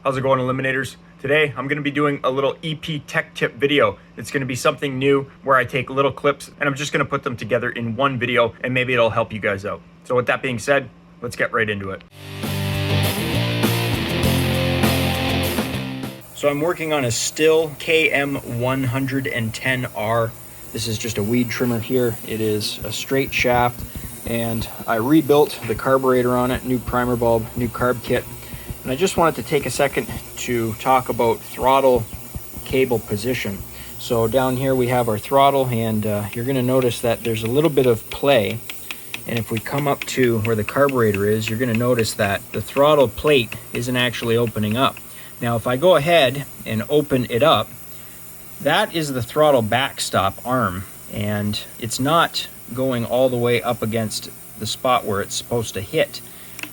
How's it going, Eliminators? Today, I'm gonna be doing a little EP tech tip video. It's gonna be something new where I take little clips and I'm just gonna put them together in one video and maybe it'll help you guys out. So with that being said, let's get right into it. So I'm working on a Stihl KM110R. This is just a weed trimmer here. It is a straight shaft and I rebuilt the carburetor on it, new primer bulb, new carb kit. And I just wanted to take a second to talk about throttle cable position. So down here we have our throttle, and you're going to notice that there's a little bit of play. And if we come up to where the carburetor is, you're going to notice that the throttle plate isn't actually opening up. Now if I go ahead and open it up, that is the throttle backstop arm, and it's not going all the way up against the spot where it's supposed to hit.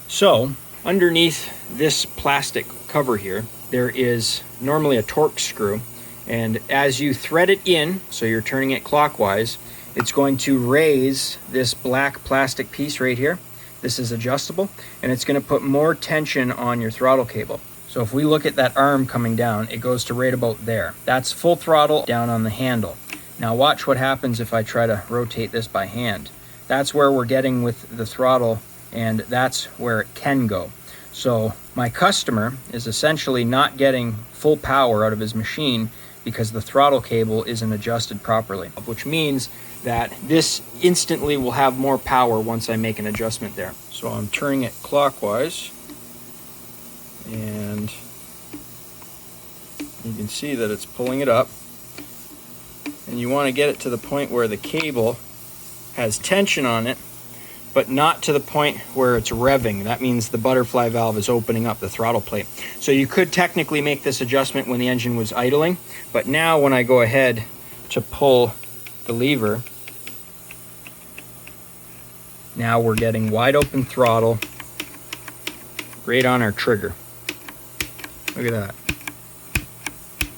So underneath this plastic cover here, there is normally a torque screw, and as you thread it in, so you're turning it clockwise, it's going to raise this black plastic piece right here. This is adjustable, and it's going to put more tension on your throttle cable. So if we look at that arm coming down, it goes to right about there. That's full throttle down on the handle. Now watch what happens if I try to rotate this by hand. That's where we're getting with the throttle, and that's where it can go. So my customer is essentially not getting full power out of his machine because the throttle cable isn't adjusted properly, which means that this instantly will have more power once I make an adjustment there. So I'm turning it clockwise, and you can see that it's pulling it up, and you want to get it to the point where the cable has tension on it, but not to the point where it's revving. That means the butterfly valve is opening up the throttle plate. So you could technically make this adjustment when the engine was idling, but now when I go ahead to pull the lever, now we're getting wide open throttle right on our trigger. Look at that.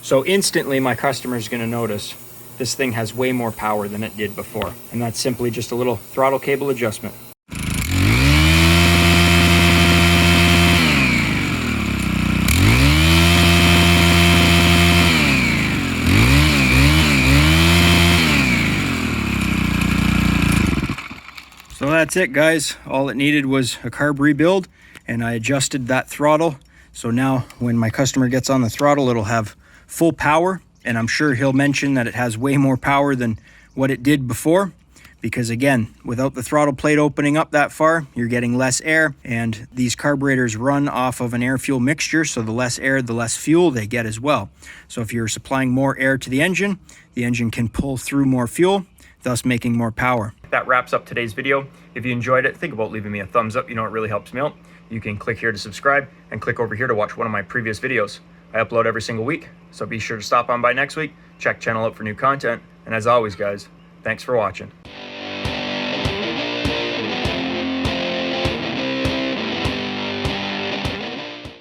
So instantly my customer is going to notice this thing has way more power than it did before. And that's simply just a little throttle cable adjustment. So that's it, guys. All it needed was a carb rebuild, and I adjusted that throttle. So now when my customer gets on the throttle, it'll have full power. And I'm sure he'll mention that it has way more power than what it did before, because again, without the throttle plate opening up that far, you're getting less air, and these carburetors run off of an air-fuel mixture, so the less air, the less fuel they get as well. So if you're supplying more air to the engine can pull through more fuel, thus making more power. That wraps up today's video. If you enjoyed it, think about leaving me a thumbs up. You know, it really helps me out. You can click here to subscribe and click over here to watch one of my previous videos. I upload every single week, so be sure to stop on by next week, check channel out for new content, and as always, guys, thanks for watching.